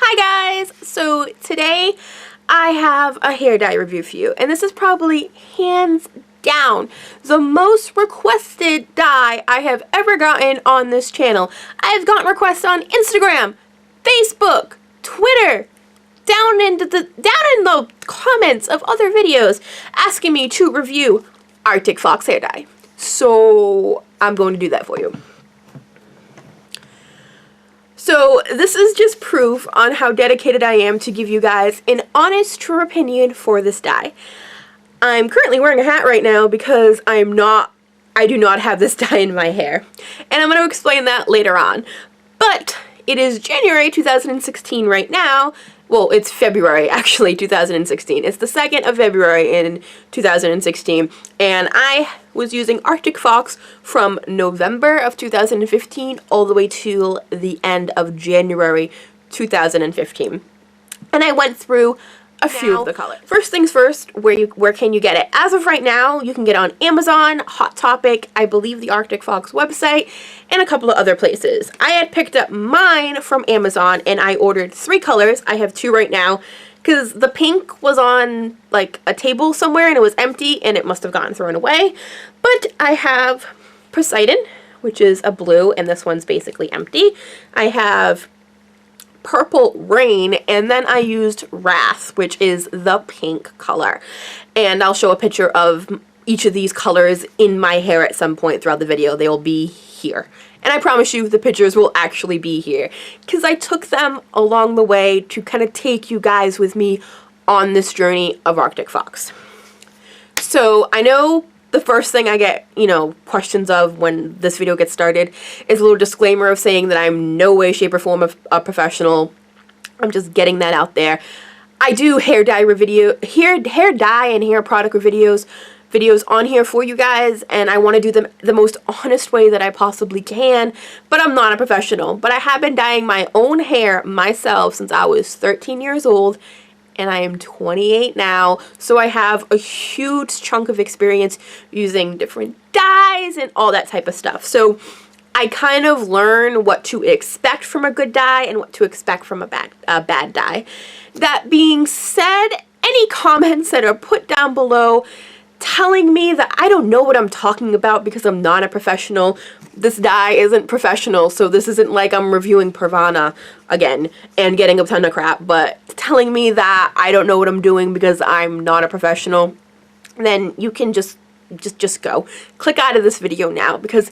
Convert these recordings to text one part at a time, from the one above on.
Hi guys! So today I have a hair dye review for you, and this is probably hands down the most requested dye I have ever gotten on this channel. I have gotten requests on Instagram, Facebook, Twitter, down in the comments of other videos asking me to review Arctic Fox hair dye. So I'm going to do that for you. So this is just proof on how dedicated I am to give you guys an honest, true opinion for this dye. I'm currently wearing a hat right now because I do not have this dye in my hair. And I'm going to explain that later on. But it is January 2016 right now. Well, it's February, actually, 2016. It's the 2nd of February in 2016. And I was using Arctic Fox from November of 2015 all the way to the end of January 2015. And I went through a few of the colors. First things first, where can you get it? As of right now, you can get it on Amazon, Hot Topic, I believe the Arctic Fox website, and a couple of other places. I had picked up mine from Amazon and I ordered 3 colors. I have 2 right now because the pink was on like a table somewhere and it was empty and it must have gotten thrown away. But I have Poseidon, which is a blue, and this one's basically empty. I have Purple Rain, and then I used Wrath, which is the pink color. And I'll show a picture of each of these colors in my hair at some point throughout the video. They will be here. And I promise you the pictures will actually be here, because I took them along the way to kind of take you guys with me on this journey of Arctic Fox. So I know the first thing I get, questions of when this video gets started is a little disclaimer of saying that I'm no way, shape, or form a professional. I'm just getting that out there. I do hair dye and hair product videos on here for you guys, and I want to do them the most honest way that I possibly can, but I'm not a professional. But I have been dyeing my own hair myself since I was 13 years old, and I am 28 now, so I have a huge chunk of experience using different dyes and all that type of stuff. So I kind of learn what to expect from a good dye and what to expect from a bad dye. That being said, any comments that are put down below telling me that I don't know what I'm talking about because I'm not a professional. This dye isn't professional, so this isn't like I'm reviewing Pravana again and getting a ton of crap, but telling me that I don't know what I'm doing because I'm not a professional, then you can just go. Click out of this video now, because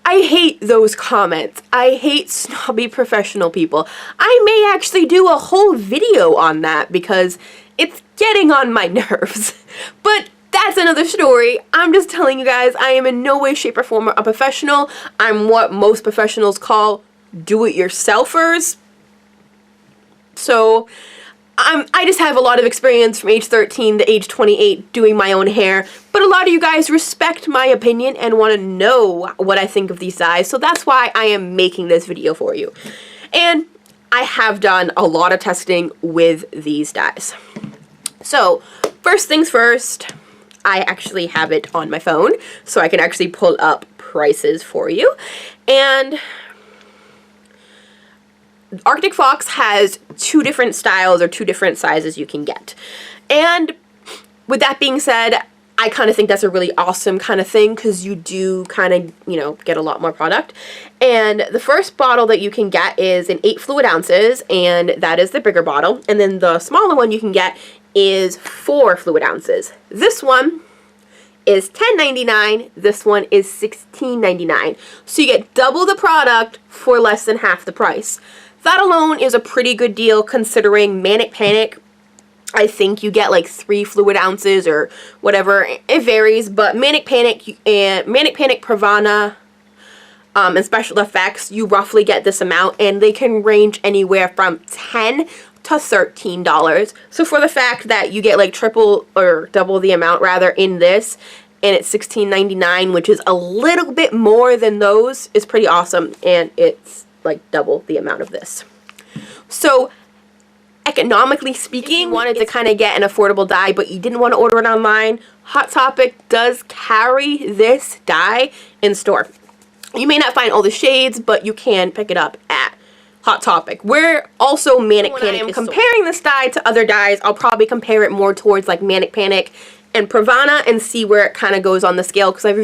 I hate those comments. I hate snobby professional people. I may actually do a whole video on that because it's getting on my nerves. But that's another story. I'm just telling you guys, I am in no way, shape, or form a professional. I'm what most professionals call do-it-yourselfers. So I just have a lot of experience from age 13 to age 28 doing my own hair. But a lot of you guys respect my opinion and want to know what I think of these dyes. So that's why I am making this video for you. And I have done a lot of testing with these dyes. So first things first, I actually have it on my phone, so I can actually pull up prices for you. And Arctic Fox has 2 different styles or 2 different sizes you can get. And with that being said, I kind of think that's a really awesome kind of thing, because you do kind of, get a lot more product. And the first bottle that you can get is in 8 fluid ounces, and that is the bigger bottle. And then the smaller one you can get is 4 fluid ounces. This one is $10.99. This one is $16.99. So you get double the product for less than half the price. That alone is a pretty good deal, considering Manic Panic, I think you get like 3 fluid ounces or whatever. It varies, but Manic Panic Pravana and Special Effects, you roughly get this amount, and they can range anywhere from $10 to $13. So for the fact that you get like triple or double the amount rather in this, and it's $16.99, which is a little bit more than those, is pretty awesome. And it's like double the amount of this. So economically speaking, if you wanted to kind of get an affordable dye but you didn't want to order it online, Hot Topic does carry this dye in store. You may not find all the shades, but you can pick it up at Hot Topic. We're also Manic Panic. When I am comparing this dye to other dyes, I'll probably compare it more towards like Manic Panic and Pravana and see where it kind of goes on the scale, because I've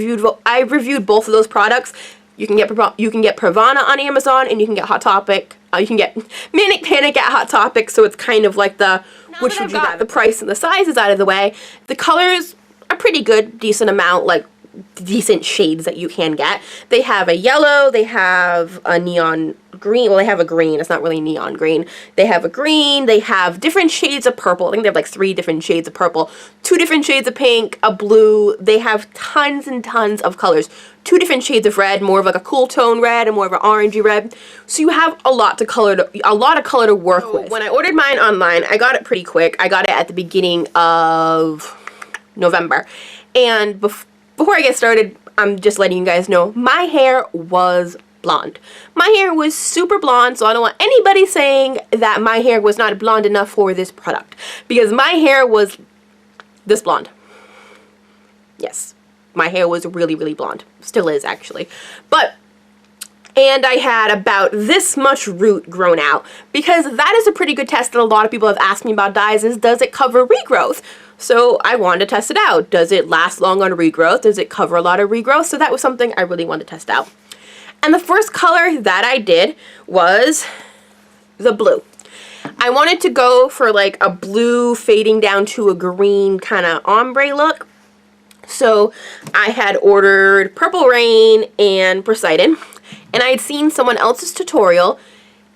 reviewed both of those products. You can get Pravana on Amazon, and you can get Hot Topic. You can get Manic Panic at Hot Topic, so it's kind of like the which would you buy. The price and the sizes out of the way. The colors are pretty good, decent amount, like decent shades that you can get. They have a yellow, they have a neon green, well they have a green, it's not really neon green. They have a green, they have different shades of purple. I think they have like 3 different shades of purple, 2 different shades of pink, a blue. They have tons and tons of colors. 2 different shades of red, more of like a cool tone red and more of an orangey red. So you have a lot of color to work with. When I ordered mine online, I got it pretty quick. I got it at the beginning of November. And before I get started, I'm just letting you guys know, my hair was blonde. My hair was super blonde, so I don't want anybody saying that my hair was not blonde enough for this product, because my hair was this blonde. Yes, my hair was really, really blonde. Still is, actually. And I had about this much root grown out, because that is a pretty good test that a lot of people have asked me about dyes, is does it cover regrowth? So I wanted to test it out. Does it last long on regrowth? Does it cover a lot of regrowth? So that was something I really wanted to test out. And the first color that I did was the blue. I wanted to go for like a blue fading down to a green kind of ombre look. So I had ordered Purple Rain and Poseidon, and I had seen someone else's tutorial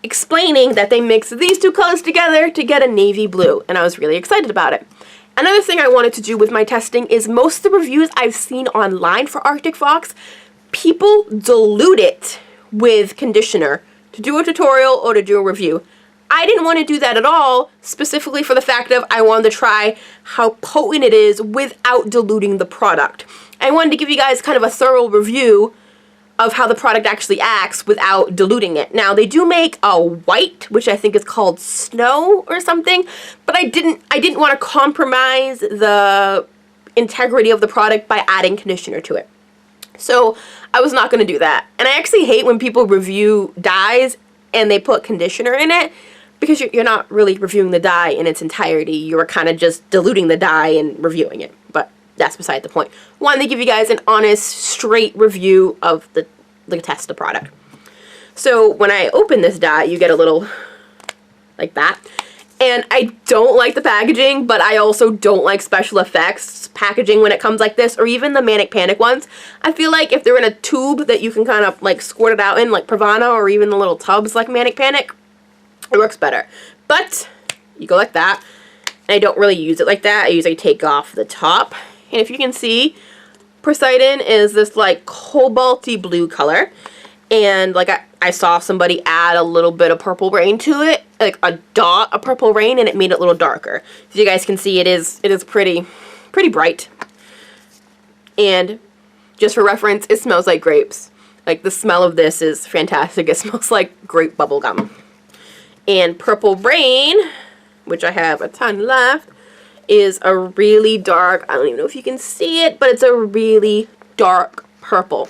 explaining that they mix these 2 colors together to get a navy blue, and I was really excited about it. Another thing I wanted to do with my testing is most of the reviews I've seen online for Arctic Fox, people dilute it with conditioner to do a tutorial or to do a review. I didn't want to do that at all, specifically for the fact of I wanted to try how potent it is without diluting the product. I wanted to give you guys kind of a thorough review of how the product actually acts without diluting it. Now, they do make a white, which I think is called Snow or something, but I didn't want to compromise the integrity of the product by adding conditioner to it. So I was not going to do that. And I actually hate when people review dyes and they put conditioner in it, because you're not really reviewing the dye in its entirety. You're kind of just diluting the dye and reviewing it. But that's beside the point. Wanted to give you guys an honest, straight review of the test of the product. So when I open this dye, you get a little like that. And I don't like the packaging, but I also don't like special effects packaging when it comes like this, or even the Manic Panic ones. I feel like if they're in a tube that you can kind of like squirt it out in, like Pravana, or even the little tubs like Manic Panic, it works better. But you go like that, and I don't really use it like that. I usually take off the top. And if you can see, Poseidon is this like cobalty blue color. And like I saw somebody add a little bit of Purple Rain to it, like a dot of Purple Rain, and it made it a little darker. As you guys can see, it is pretty bright. And just for reference, it smells like grapes. Like the smell of this is fantastic. It smells like grape bubble gum. And Purple Rain, which I have a ton left, is a really dark, I don't even know if you can see it, but it's a really dark purple.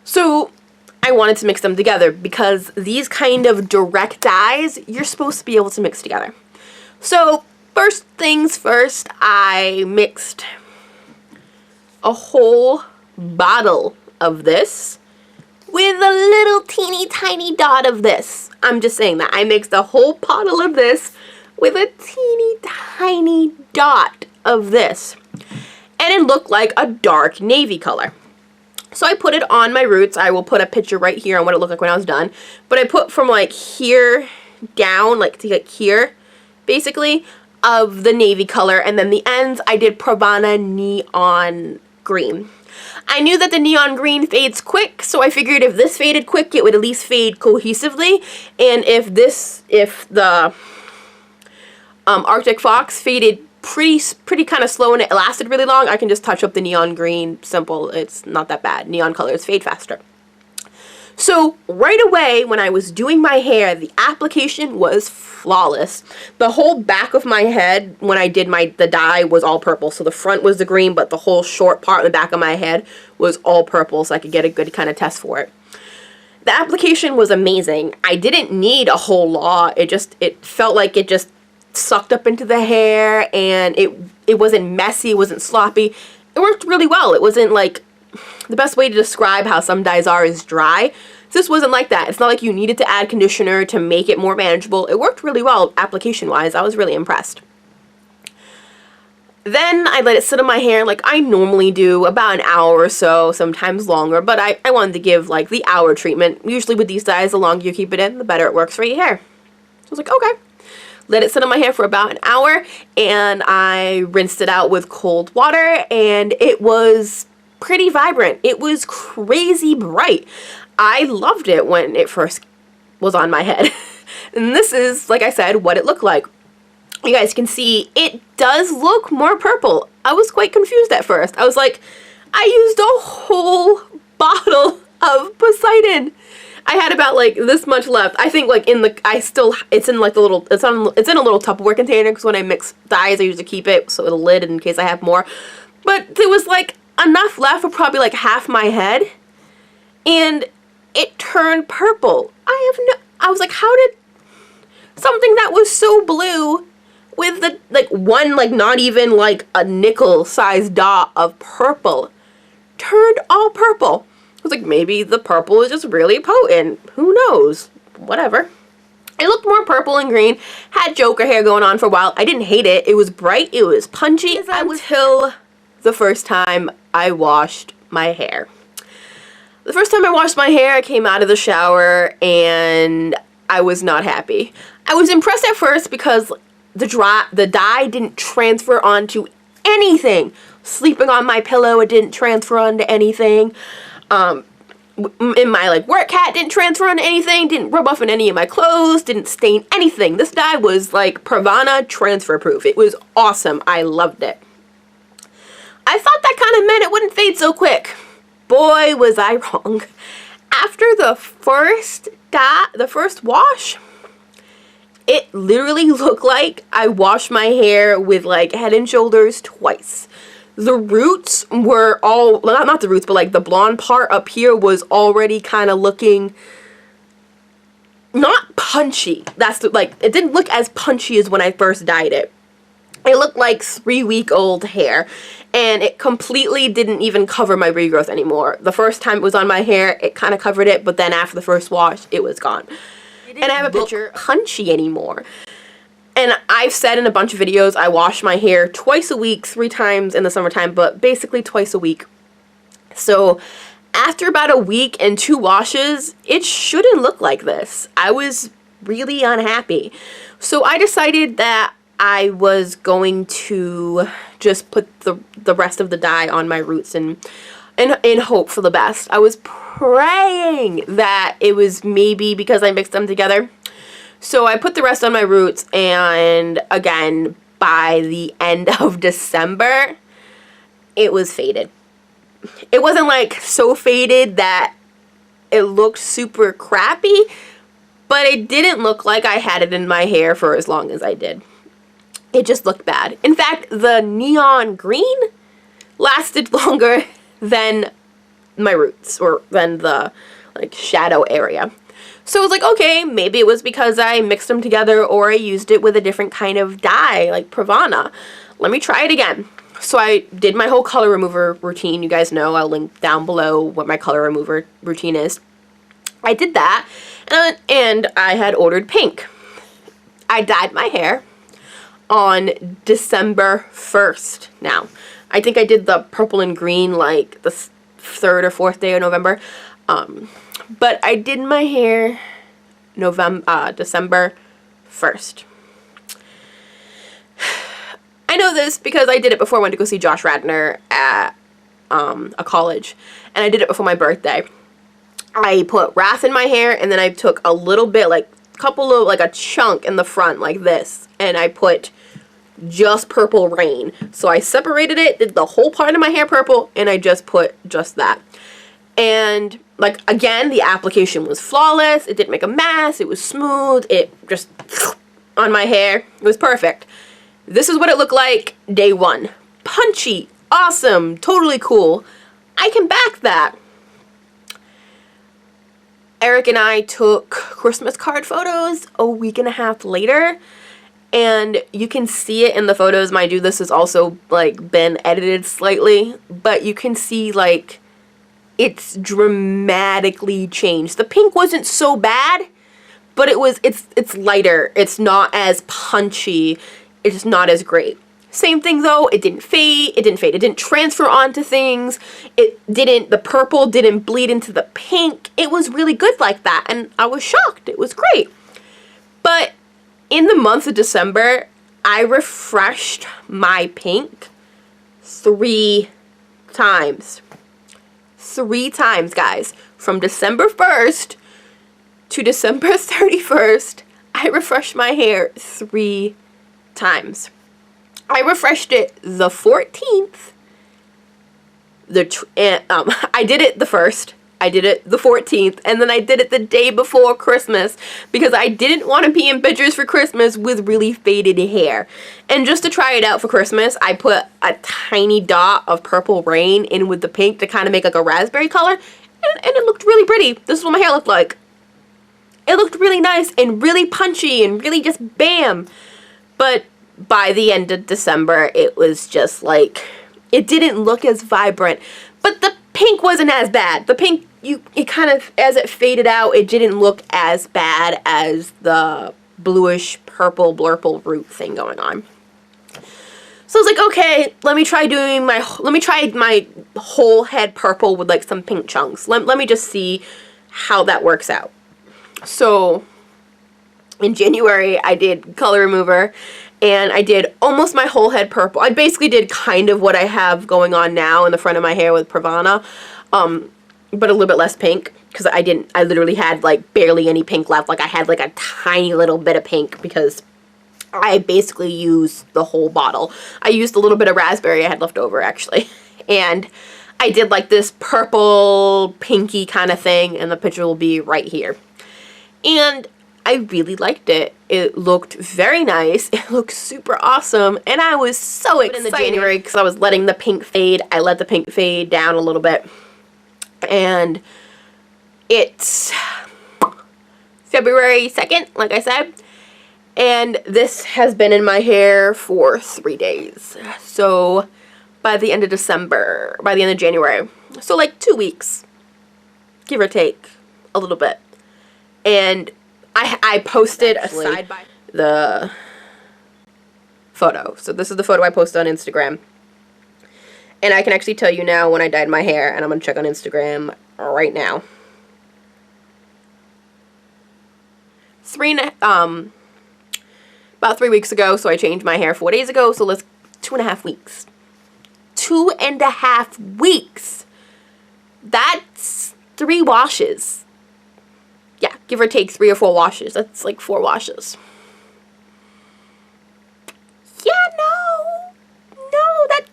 So I wanted to mix them together, because these kind of direct dyes, you're supposed to be able to mix together. So first things first, I mixed a whole bottle of this with a little teeny tiny dot of this. I'm just saying that. I mixed a whole bottle of this with a teeny tiny dot of this. And it looked like a dark navy color. So I put it on my roots. I will put a picture right here on what it looked like when I was done. But I put from like here down, like to like here, basically, of the navy color. And then the ends, I did Pravana Neon Green. I knew that the neon green fades quick, so I figured if this faded quick, it would at least fade cohesively. And if the Arctic Fox faded pretty kind of slow and it lasted really long, I can just touch up the neon green. Simple. It's not that bad. Neon colors fade faster. So right away when I was doing my hair, the application was flawless. The whole back of my head when I did the dye was all purple. So the front was the green, but the whole short part in the back of my head was all purple, so I could get a good kind of test for it. The application was amazing. I didn't need a whole lot. It felt like it just sucked up into the hair, and it wasn't messy, it wasn't sloppy. It worked really well. It wasn't like, the best way to describe how some dyes are is dry. This wasn't like that. It's not like you needed to add conditioner to make it more manageable. It worked really well application-wise. I was really impressed. Then I let it sit on my hair like I normally do, about an hour or so, sometimes longer, but I wanted to give like the hour treatment. Usually with these dyes, the longer you keep it in, the better it works for your hair. So I was like, okay. Let it sit on my hair for about an hour, and I rinsed it out with cold water, and it was pretty vibrant. It was crazy bright. I loved it when it first was on my head. And this is, like I said, what it looked like. You guys can see it does look more purple. I was quite confused at first. I was like, I used a whole bottle of Poseidon. I had about like this much left. I think like it's in like the little, it's in a little Tupperware container, because when I mix dyes I usually keep it so it'll lid in case I have more. But there was like enough left for probably like half my head, and it turned purple. I was like, how did something that was so blue with the like one, like not even like a nickel sized dot of purple, turned all purple? I was like, maybe the purple is just really potent. Who knows? Whatever. It looked more purple and green. Had Joker hair going on for a while. I didn't hate it. It was bright. It was punchy. Until the first time I washed my hair. The first time I washed my hair, I came out of the shower and I was not happy. I was impressed at first because the dye didn't transfer onto anything. Sleeping on my pillow, it didn't transfer onto anything. In my like work hat, didn't transfer onto anything, didn't rub off on any of my clothes, didn't stain anything. This dye was like Pravana transfer proof. It was awesome. I loved it. I thought that kind of meant it wouldn't fade so quick. Boy, was I wrong. After the first wash, it literally looked like I washed my hair with like Head and Shoulders twice. The roots were all, well, not the roots, but like the blonde part up here was already kind of looking not punchy. It didn't look as punchy as when I first dyed it. It looked like 3-week-old hair, and it completely didn't even cover my regrowth anymore. The first time it was on my hair, it kind of covered it, but then after the first wash, it was gone. And I have a picture punchy anymore. And I've said in a bunch of videos, I wash my hair twice a week, 3 times in the summertime, but basically twice a week. So after about a week and 2 washes, it shouldn't look like this. I was really unhappy. So I decided that I was going to just put the rest of the dye on my roots and hope for the best. I was praying that it was maybe because I mixed them together. So I put the rest on my roots, and again, by the end of December, it was faded. It wasn't like so faded that it looked super crappy, but it didn't look like I had it in my hair for as long as I did. It just looked bad. In fact, the neon green lasted longer than my roots, or than the like shadow area. So I was like, okay, maybe it was because I mixed them together or I used it with a different kind of dye, like Pravana. Let me try it again. So I did my whole color remover routine. You guys know, I'll link down below what my color remover routine is. I did that, and I had ordered pink. I dyed my hair on December 1st now. I think I did the purple and green like the 3rd or 4th day of November. But I did my hair December 1st. I know this because I did it before I went to go see Josh Radnor at a college. And I did it before my birthday. I put wrath in my hair, and then I took a little bit, like a chunk in the front like this. And I put just Purple Rain. So I separated it, did the whole part of my hair purple, and I just put just that. And like, again, the application was flawless. It didn't make a mess. It was smooth. It just on my hair. It was perfect. This is what it looked like day 1. Punchy, awesome, totally cool. I can back that. Eric and I took Christmas card photos a week and a half later, and you can see it in the photos. Mind you, this has also like been edited slightly, but you can see like it's dramatically changed. The pink wasn't so bad, but it's lighter. It's not as punchy. It's not as great. Same thing though, it didn't fade. It didn't transfer onto things. The purple didn't bleed into the pink. It was really good like that, and I was shocked. It was great. But in the month of December, I refreshed my pink 3 times. 3 times, guys. From December 1st to December 31st, I refreshed my hair 3 times. I refreshed it the 14th. I did it the 1st. I did it the 14th, and then I did it the day before Christmas because I didn't want to be in pictures for Christmas with really faded hair. And just to try it out for Christmas, I put a tiny dot of Purple Rain in with the pink to kind of make like a raspberry color, and it looked really pretty. This is what my hair looked like. It looked really nice and really punchy and really just bam. But by the end of December, it was just like, it didn't look as vibrant. But the pink wasn't as bad. The pink, it kind of, as it faded out, it didn't look as bad as the bluish purple blurple root thing going on. So I was like, okay, let me try my whole head purple with like some pink chunks. Let me just see how that works out. So in January, I did color remover, and I did almost my whole head purple. I basically did kind of what I have going on now in the front of my hair with Pravana, but a little bit less pink, because I literally had like barely any pink left. Like I had like a tiny little bit of pink because I basically used the whole bottle. I used a little bit of raspberry I had left over actually, and I did like this purple pinky kind of thing, and the picture will be right here. And I really liked it. It looked very nice. It looked super awesome. And I was so excited in January because I was letting the pink fade. I let the pink fade down a little bit. And it's February 2nd, like I said. And this has been in my hair for 3 days. So by the end of January. So like 2 weeks, give or take a little bit. And I posted a side by the photo. So this is the photo I posted on Instagram. And I can actually tell you now when I dyed my hair, and I'm going to check on Instagram right now. About 3 weeks ago, so I changed my hair 4 days ago, so let's 2.5 weeks. 2.5 weeks. That's 3 washes. Yeah, give or take 3 or 4 washes. That's like 4 washes. Yeah, no,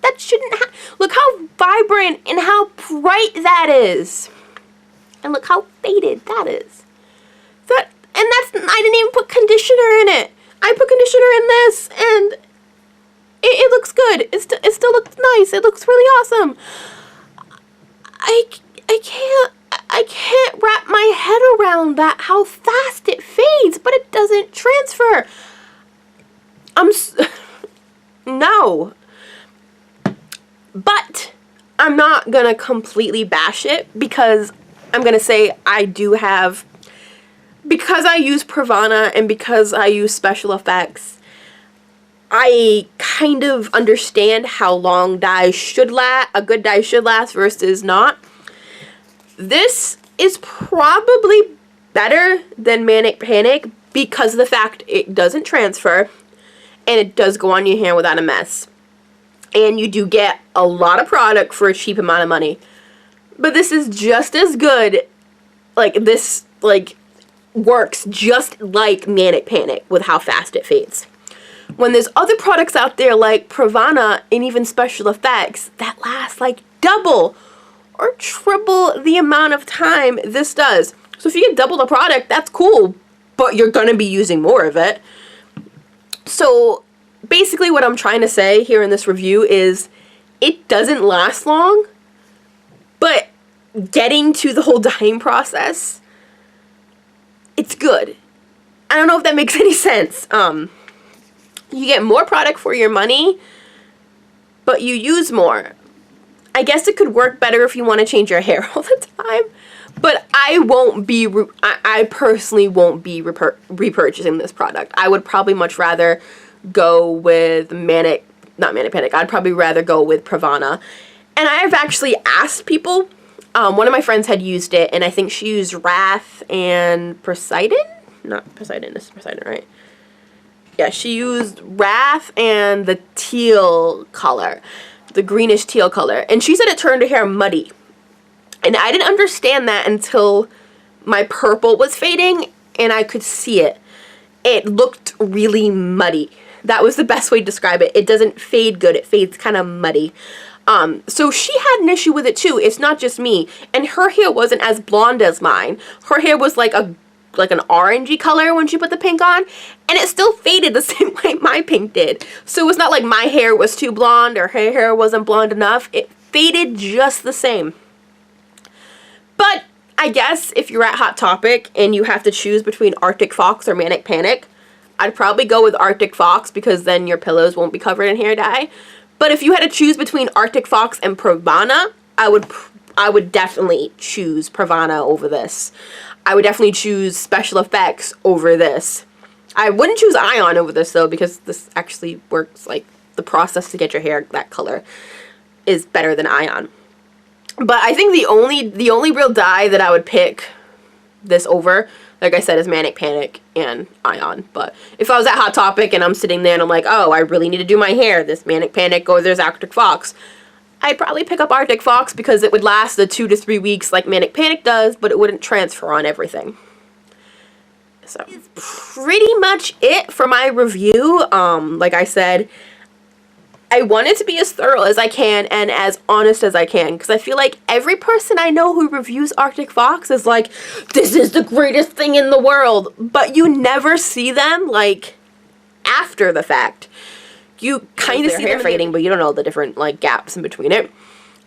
that shouldn't look how vibrant and how bright that is. And look how faded that is. I didn't even put conditioner in it. I put conditioner in this, and it looks good. It still looks nice. It looks really awesome. I can't wrap my head around that, how fast it fades, but it doesn't transfer. No. But I'm not gonna completely bash it, because I'm gonna say I do have, because I use Pravana and because I use special effects, I kind of understand how long dyes should last, a good dye should last versus not. This is probably better than Manic Panic because of the fact it doesn't transfer and it does go on your hair without a mess. And you do get a lot of product for a cheap amount of money. But this is just as good. Like, this, like, works just like Manic Panic with how fast it fades. When there's other products out there like Pravana and even special effects that last like double or triple the amount of time this does. So if you get double the product, that's cool, but you're going to be using more of it. So basically what I'm trying to say here in this review is it doesn't last long, but getting to the whole dyeing process good. I don't know if that makes any sense. You get more product for your money, but you use more. I guess it could work better if you want to change your hair all the time, but I personally won't be repurchasing this product. I would probably much rather go with not Manic Panic, I'd probably rather go with Pravana. And I've actually asked people, one of my friends had used it, and I think she used Wrath and Poseidon? Not Poseidon, this is Poseidon, right? Yeah, she used Wrath and the teal color, the greenish teal color, and she said it turned her hair muddy. And I didn't understand that until my purple was fading and I could see it. It looked really muddy. That was the best way to describe it. It doesn't fade good, it fades kind of muddy. So she had an issue with it too. It's not just me. And her hair wasn't as blonde as mine. Her hair was like an orangey color when she put the pink on, and it still faded the same way my pink did. So it's not like my hair was too blonde or her hair wasn't blonde enough. It faded just the same. But I guess if you're at Hot Topic and you have to choose between Arctic Fox or Manic Panic, I'd probably go with Arctic Fox because then your pillows won't be covered in hair dye. But if you had to choose between Arctic Fox and Pravana, I would definitely choose Pravana over this. I would definitely choose Special Effects over this. I wouldn't choose Ion over this though, because this actually works, like the process to get your hair that color is better than Ion. But I think the only real dye that I would pick this over, like I said, is Manic Panic and Ion. But if I was at Hot Topic and I'm sitting there and I'm like, oh, I really need to do my hair, this Manic Panic or there's Arctic Fox, I'd probably pick up Arctic Fox because it would last the 2 to 3 weeks like Manic Panic does, but it wouldn't transfer on everything. So that's pretty much it for my review. Like I said, I want it to be as thorough as I can and as honest as I can, because I feel like every person I know who reviews Arctic Fox is like, this is the greatest thing in the world, but you never see them like after the fact. You kind of see their hair fading, but you don't know the different like gaps in between it.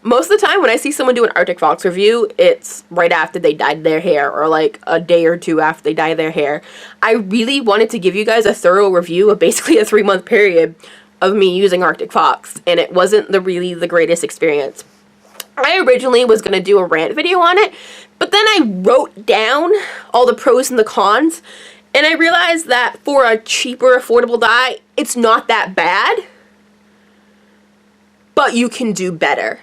Most of the time when I see someone do an Arctic Fox review, it's right after they dyed their hair or like a day or two after they dye their hair. I really wanted to give you guys a thorough review of basically a 3-month period of me using Arctic Fox, and it wasn't really the greatest experience. I originally was going to do a rant video on it, but then I wrote down all the pros and the cons, and I realized that for a cheaper, affordable dye, it's not that bad, but you can do better,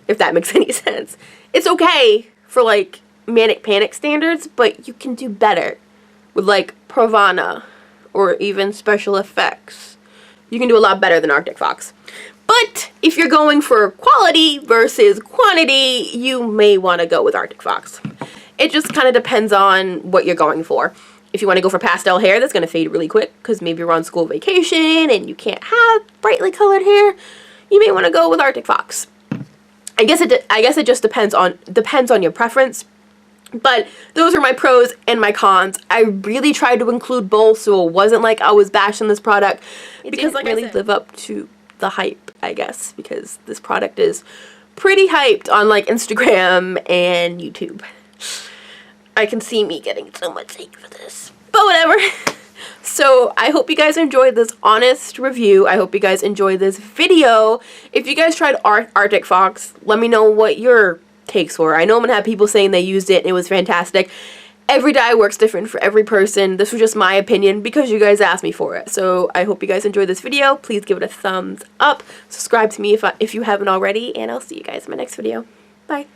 if that makes any sense. It's okay for like Manic Panic standards, but you can do better with like Pravana or even Special Effects. You can do a lot better than Arctic Fox. But if you're going for quality versus quantity, you may want to go with Arctic Fox. It just kind of depends on what you're going for. If you want to go for pastel hair that's going to fade really quick because maybe you're on school vacation and you can't have brightly colored hair, you may want to go with Arctic Fox. I guess it just depends on your preference. But those are my pros and my cons. I really tried to include both, so it wasn't like I was bashing this product. Because like really live up to the hype, I guess, because this product is pretty hyped on like Instagram and YouTube. I can see me getting so much hate for this. But whatever. So I hope you guys enjoyed this honest review. I hope you guys enjoyed this video. If you guys tried Arctic Fox, let me know what your takes were. I know I'm gonna have people saying they used it and it was fantastic. Every dye works different for every person. This was just my opinion because you guys asked me for it. So I hope you guys enjoyed this video. Please give it a thumbs up. Subscribe to me if you haven't already, and I'll see you guys in my next video. Bye.